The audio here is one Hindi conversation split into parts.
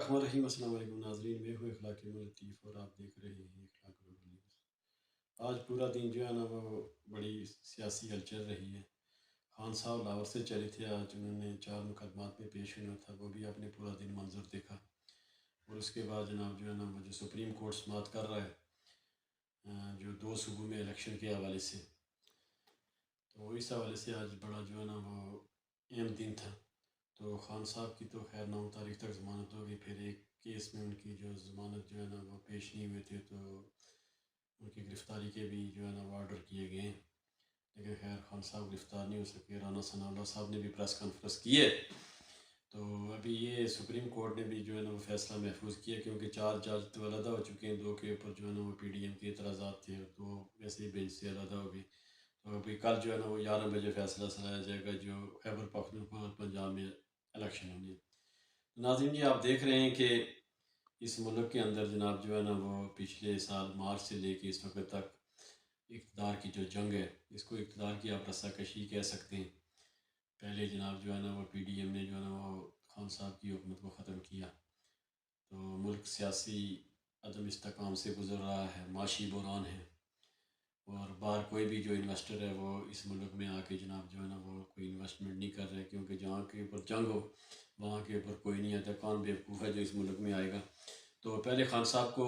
बिस्मिल्लाहिर्रहमानिर्रहीम। अस्सलाम वालेकुम नाज़रीन, मैं हूँ इखलाक लतीफ़ और आप देख रहे हैं इखलाक न्यूज़। आज पूरा दिन जो है ना वो बड़ी सियासी हलचल रही है। खान साहब लाहौर से चले थे, आज उन्होंने 4 मुकदमात में पेश होना था, वो भी आपने पूरा दिन मंजर देखा। और उसके बाद जनाब जो है ना वो जो सुप्रीम कोर्ट समाअत कर रहा है जो 2 सूबों में इलेक्शन के हवाले से, तो इस हवाले से आज बड़ा जो है ना वो अहम दिन था। तो खान साहब की तो खैर 9 तारीख तक ज़मानत होगी, फिर एक केस में उनकी जो ज़मानत जो है ना वो पेश नहीं हुए थे, तो उनकी गिरफ़्तारी के भी जो है ना वो ऑर्डर किए गए हैं। लेकिन खैर खान साहब गिरफ़्तार नहीं हो सके। राना सनाउल्लाह साहब ने भी प्रेस कॉन्फ्रेंस की है। तो अभी ये सुप्रीम कोर्ट ने भी जो है ना वो फ़ैसला महफूज किया, क्योंकि 4 जज तो अलहदा हो चुके हैं, 2 के ऊपर जो है ना वो PDM के एतराज़ात थे, तो वैसे ही बेंच से अलहदा हो गई। तो अभी कल जो है ना वो 11 बजे फ़ैसला सुनाया जाएगा जो खैबर पख्तूनख्वा और पंजाब में इलेक्शन होंगे। नाज़रीन जी, आप देख रहे हैं कि इस मुल्क के अंदर जनाब जो है ना वो पिछले साल मार्च से लेके इस वक्त तक इक़्तिदार की जो जंग है, इसको इक़्तिदार की आप रस्साकशी कह सकते हैं। पहले जनाब जो है ना वो PDM ने जो है ना वो खान साहब की हुकूमत को ख़त्म किया, तो मुल्क सियासी अदम इस्तेकाम से गुज़र रहा है, माशी बुरान है, और बाहर कोई भी जो इन्वेस्टर है वो इस मुल्क में आके जनाब जो है ना वो कोई इन्वेस्टमेंट नहीं कर रहे, क्योंकि जहाँ के ऊपर जंग हो वहाँ के ऊपर कोई नहीं आता। कौन बेवकूफ़ है जो इस मुल्क में आएगा। तो पहले खान साहब को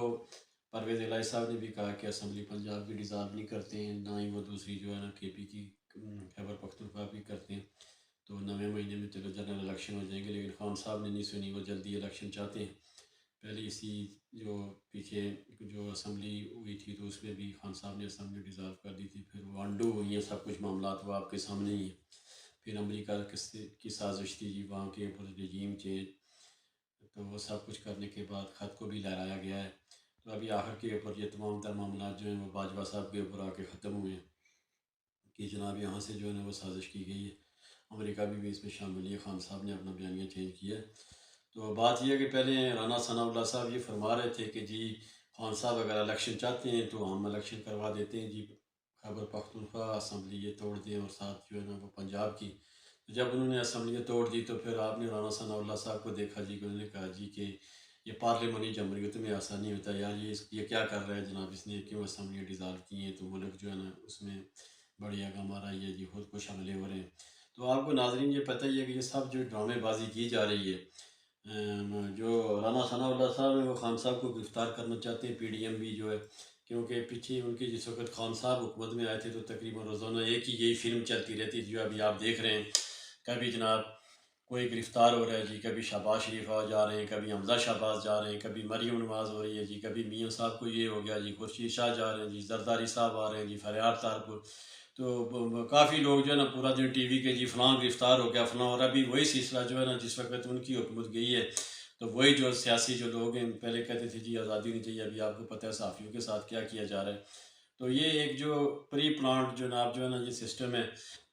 परवेज़ इलाही साहब ने भी कहा कि असम्बली पंजाब की डिज़ाल्व नहीं करते हैं, ना ही वो दूसरी जो है ना KP की खैबर पख्तूनख्वा भी करते हैं। तो 9वें महीने में चलो जनरल इलेक्शन हो जाएंगे, लेकिन खान साहब ने नहीं सुनी, वो जल्दी इलेक्शन चाहते हैं। पहले इसी जो पीछे जो असम्बली हुई थी तो उसमें भी खान साहब ने असम्बली डिज़ाल्व कर दी थी, फिर वो अंडू हुई है सब कुछ मामला, वो आपके सामने ही है। फिर अमेरिका की साजिश थी जी, वहाँ के ऊपर रजीम चेंज, तो वो सब कुछ करने के बाद ख़त को भी लहराया गया है। तो अभी आखिर के ऊपर ये तमाम तर मामला जो हैं वो बाजवा साहब के ऊपर आके ख़त्म हुए हैं कि जनाब यहाँ से जो है ना वो साजिश की गई है। अमेरिका भी इसमें शामिल है। खान साहब ने अपना बयानिया चेंज किया है। तो बात यह है कि पहले राना सनाउल्लाह साहब ये फरमा रहे थे कि जी खान साहब अगर इलेक्शन चाहते हैं तो हम इलेक्शन करवा देते हैं जी, खैबर पख्तूनख्वा असम्बली ये तोड़ दें और साथ जो है ना वो पंजाब की। तो जब उन्होंने असम्बलियाँ तोड़ दी तो फिर आपने राना सनाउल्लाह साहब को देखा जी कि उन्होंने कहा जी कि ये पार्लियामानी जमहूरियत में ऐसा नहीं होता यार, ये क्या कर रहा है जनाब, इसने क्यों असम्बलियाँ डिज़ाल्व की हैं। तो मुल्क जो है ना उसमें बड़ी आगम आ रही है जी, खुद कुछ हमले हो रहे हैं। तो आपको नाजरीन ये पता ही है कि ये सब जो ड्रामेबाजी की जा रही है, जो राना सनाउल्लाह साहब हैं वो खान साहब को गिरफ़्तार करना चाहते हैं, PDM भी जो है, क्योंकि पीछे उनके जिस वक्त खान साहब हुकूमत में आए थे तो तकरीबन रोज़ाना एक ही यही फ़िल्म चलती रहती है जो अभी आप देख रहे हैं। कभी जनाब कोई गिरफ़्तार हो रहा है जी, कभी शहबाज शरीफ आ जा रहे हैं, कभी हमज़ा शहबाज जा रहे हैं, कभी मरीम नवाज़ हो रही है जी, कभी मियाँ साहब को ये हो गया जी, खुर्शीद शाह जा रहे हैं जी, जरदारी साहब आ रहे हैं जी, फरियाद तारपुर। तो काफ़ी लोग जो है ना पूरा दिन TV के जी फ़लाँ गिरफ़्तार हो गया फ़लाँ, और अभी वही सिलसिला जो है ना जिस वक्त उनकी हुकूमत गई है, तो वही जो सियासी जो लोग हैं पहले कहते थे जी आज़ादी नहीं चाहिए, अभी आपको पता है सहाफ़ियों के साथ क्या किया जा रहा है। तो ये एक जो प्री प्लान्ड जनाब जो है ना ये सिस्टम है,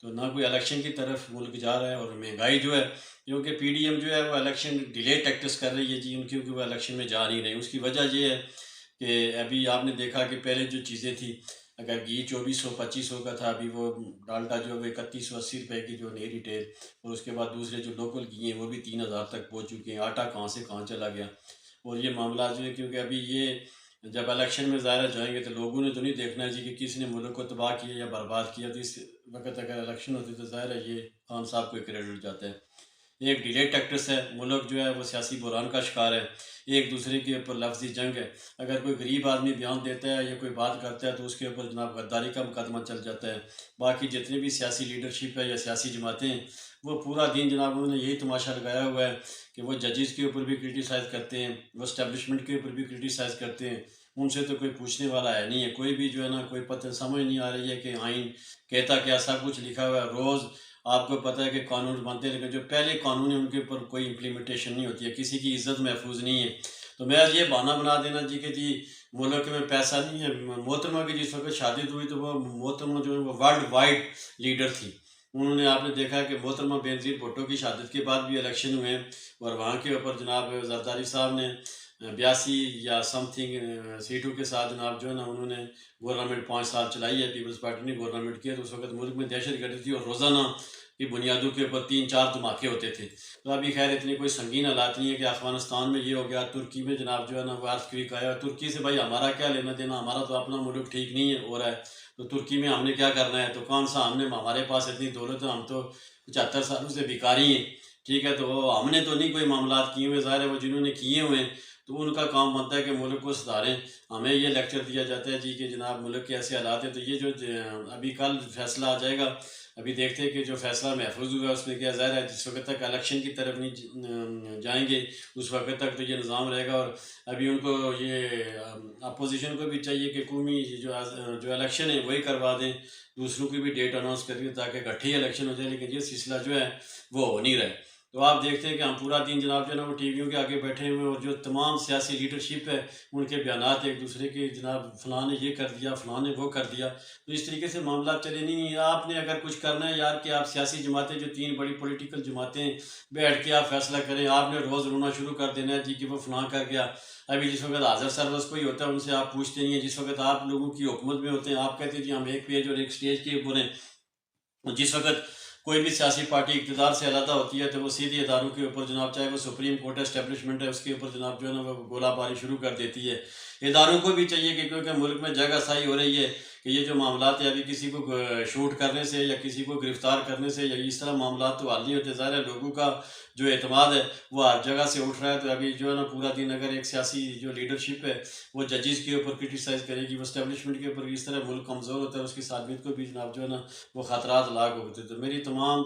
तो ना कोई इलेक्शन की तरफ मुल्क जा रहा है, और महंगाई जो है, क्योंकि PDM जो है वो इलेक्शन डिले टैक्टिस कर रही है जी उनकी, क्योंकि वो इलेक्शन में जा नहीं रही। उसकी वजह ये है कि अभी आपने देखा कि पहले जो चीज़ें थी, अगर घी 2400-2500 का था, अभी वो डाल्डा जो है वो 3180 रुपये की जो नई रिटेल, और उसके बाद दूसरे जो लोकल घी हैं वो भी 3000 तक पहुँच चुके हैं। आटा कहाँ से कहाँ चला गया। और ये मामला जो है, क्योंकि अभी ये जब इलेक्शन में ज़ाहिर जाएंगे तो लोगों ने तो नहीं देखना है जी कि किसने मुल्क को तबाह किया या बर्बाद किया। तो इस वक्त अगर इलेक्शन होती तो ज़ाहिर है ये खान साहब को क्रेडिट जाता है। एक डिले टैक्टिस है, मुल्क जो है वो सियासी बुरान का शिकार है, एक दूसरे के ऊपर लफ्जी जंग है। अगर कोई गरीब आदमी बयान देता है या कोई बात करता है तो उसके ऊपर जनाब गद्दारी का मुकदमा चल जाता है। बाकी जितने भी सियासी लीडरशिप है या सियासी जमातें हैं, वो पूरा दिन जनाब उन्होंने यही तमाशा लगाया हुआ है कि वो जजेस के ऊपर भी क्रिटिसाइज़ करते हैं, वो इस्टेब्लिशमेंट के ऊपर भी क्रिटिसाइज़ करते हैं। उनसे तो कोई पूछने वाला है नहीं है, कोई भी जो है ना कोई पता समझ नहीं आ रही है कि आइन कहता क्या, सब कुछ लिखा हुआ है। रोज़ आपको पता है कि कानून बनते हैं, लेकिन जो पहले कानून है उनके ऊपर कोई इम्प्लीमेंटेशन नहीं होती है, किसी की इज्जत महफूज नहीं है। तो मैं आज ये बहाना बना देना जी कि जी मुल्क में पैसा नहीं है। मोहतरमा की जिस वक्त शादी हुई तो वो मोहतरमा जो है वो वर्ल्ड वाइड लीडर थी। उन्होंने आपने देखा है कि मोहतरमा बेनज़ीर भुट्टो की शादी के बाद भी इलेक्शन हुए हैं, और वहाँ के ऊपर जनाब जरदारी साहब ने 82 या समथिंग सीटों के साथ जनाब जो है ना उन्होंने गवर्नमेंट 5 साल चलाई है। पीपल्स पार्टी ने गवर्नमेंट किया, तो उस वक्त मुल्क में दहशत गर्दी थी, और रोज़ाना की बुनियादों के ऊपर 3-4 धमाके होते थे। तो अभी खैर इतनी कोई संगीन हालात नहीं है कि अफ़गानिस्तान में ये हो गया, तुर्की में जनाब जो है ना वो अर्थक्वेक आया। तुर्की से भाई हमारा क्या लेना देना, हमारा तो अपना मुल्क ठीक नहीं है हो रहा है, तो तुर्की में हमने क्या करना है? तो कौन सा हमने, हमारे पास इतनी दौलत है, हम तो 75 सालों से भिखारी हैं, ठीक है? तो हमने तो नहीं कोई मामलात किए हुए, ज़ाहिर है वो जिन्होंने किए हुए हैं तो उनका काम बनता है कि मुल्क को सुधारें। हमें ये लेक्चर दिया जाता है जी कि जनाब मुल्क के ऐसे हालात हैं, तो ये जो अभी कल फैसला आ जाएगा, अभी देखते हैं कि जो फैसला महफूज हुआ है उसमें क्या, ज़ाहिर है जिस वक्त तक इलेक्शन की तरफ नहीं जाएंगे उस वक्त तक तो ये निज़ाम रहेगा। और अभी उनको ये अपोजिशन को भी चाहिए कि कौमी जो इलेक्शन है वही करवा दें, दूसरों की भी डेट अनाउंस करिए ताकि इकट्ठे ही इलेक्शन हो जाए, लेकिन ये सिलसिला जो है वो हो नहीं रहा है। तो आप देखते हैं कि हम पूरा दिन जनाब जो है ना वो टीवियों के आगे बैठे हुए हैं, और जो तमाम सियासी लीडरशिप है उनके बयानात एक दूसरे के, जनाब फलां ने ये कर दिया, फलां ने वो कर दिया, तो इस तरीके से मामला चले नहीं। आपने अगर कुछ करना है यार कि आप सियासी जमातें जो 3 बड़ी पॉलिटिकल जमातें बैठ के आप फैसला करें, आपने रोज़ रोना शुरू कर देना है जी कि वो फलां कर गया। अभी जिस वक्त हाज़िर सर्वस कोई होता है उनसे आप पूछते नहीं हैं, जिस वक्त आप लोगों की हुकूमत में होते हैं आप कहते हैं जी हम एक पेज और एक स्टेज के ऊपर हैं। जिस वक्त कोई भी सियासी पार्टी इक़्तिदार से अलहदा होती है तो वो सीधे इदारों के ऊपर जनाब, चाहे वो सुप्रीम कोर्ट एस्टेब्लिशमेंट है उसके ऊपर जनाब जो है ना वो गोलाबारी शुरू कर देती है। इदारों को भी चाहिए कि क्योंकि मुल्क में जगह साई हो रही है कि ये जो मामलात है अभी किसी को शूट करने से या किसी को गिरफ्तार करने से या इस तरह मामलात तो हल नहीं होते। ज़ाहिर है लोगों का जो एतमाद है वो हर जगह से उठ रहा है। तो अभी जो है ना पूरा दिन अगर एक सियासी जो लीडरशिप है वो जजेस के ऊपर क्रिटिसाइज़ करेगी, वो एस्टेब्लिशमेंट के ऊपर, इस तरह मुल्क कमज़ोर होता है, उसकी सालमियत को भी जनाब जो है ना वो ख़तरात लाक होते। तो मेरी तमाम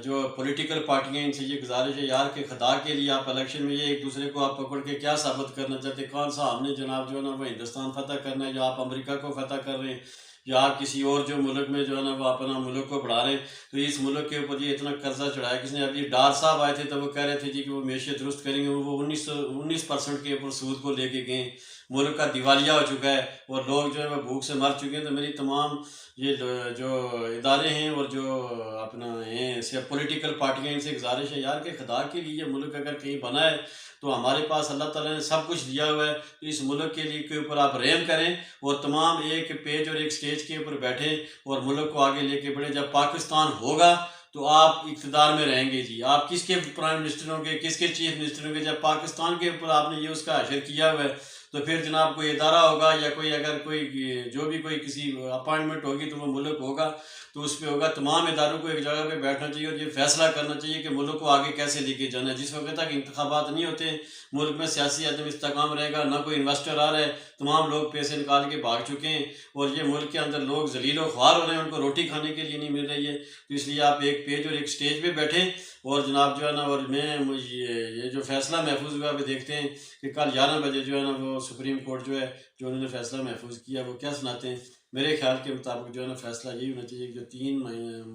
जो पॉलिटिकल पार्टियाँ हैं इनसे ये गुजारिश है यार कि खुदा के लिए आप इलेक्शन में ये एक दूसरे को आप पकड़ के क्या साबित करना चाहते हैं? कौन सा हमने जनाब जो है ना वो हिंदुस्तान फ़तह करना है, या आप अमेरिका को फ़तह कर रहे हैं, या आप किसी और जो मुल्क में जो है ना वो अपना मुल्क को बढ़ा रहे हैं। तो इस मुल्क के ऊपर ये इतना कर्जा चढ़ाया किसने? अभी डार साहब आए थे तो वो कह रहे थे जी कि वो मेशियत दुरुस्त करेंगे, वो 19% के ऊपर सूद को लेके गए। मुल्क का दिवालिया हो चुका है और लोग जो है वो भूख से मर चुके हैं। तो मेरी तमाम ये जो इदारे हैं और जो अपना हैं से पॉलिटिकल पार्टियाँ, इनसे गुजारिश है यार कि खुदा के लिए ये मुल्क अगर कहीं बना है तो हमारे पास अल्लाह ताला ने सब कुछ दिया हुआ है, तो इस मुल्क के लिए के ऊपर आप रहम करें और तमाम एक पेज और एक स्टेज के ऊपर बैठें और मुल्क को आगे लेके बढ़े। जब पाकिस्तान होगा तो आप इक़्तिदार में रहेंगे जी। आप किसके प्राइम मिनिस्टर होंगे, किसके चीफ मिनिस्टर होंगे? जब पाकिस्तान के ऊपर आपने ये उसका हशर किया हुआ है तो फिर जनाब कोई इदारा होगा या कोई अगर कोई जो भी कोई किसी अपॉइंटमेंट होगी तो वो मुल्क होगा, तो उस पे होगा। तमाम इदारों को एक जगह पे बैठना चाहिए और ये फैसला करना चाहिए कि मुल्क को आगे कैसे लेके जाना है। जिस वक्त तक इंतखाबात नहीं होते मुल्क में सियासी अदम इस्तेकाम रहेगा, ना कोई इन्वेस्टर आ रहा है, तमाम लोग पैसे निकाल के भाग चुके हैं और ये मुल्क के अंदर लोग जलील व ख्वार हो रहे हैं, उनको रोटी खाने के लिए नहीं मिल रही है। तो इसलिए आप एक पेज और एक स्टेज पे बैठें और जनाब जो है ना, और मैं ये जो फैसला महफूज हुआ अभी देखते हैं कि कल 11 बजे जो है ना वो सुप्रीम कोर्ट जो है जो उन्होंने फैसला महफूज किया वो क्या सुनाते हैं। मेरे ख्याल के मुताबिक जो है ना फैसला यही होना चाहिए कि जो 3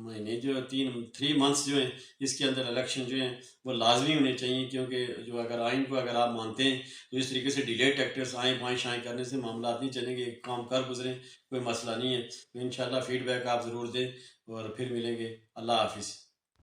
महीने जो 3 मंथ्स जो हैं इसके अंदर इलेक्शन जो हैं वो लाजमी होने चाहिए, क्योंकि जो अगर आइन को अगर आप मानते हैं तो इस तरीके से डिले टैक्टर्स आएँ बाएँ शाएँ करने से मामला नहीं चलेंगे, एक काम कर गुजरें, कोई मसला नहीं है। तो इंशाल्लाह फीडबैक आप ज़रूर दें और फिर मिलेंगे। अल्लाह हाफिज़।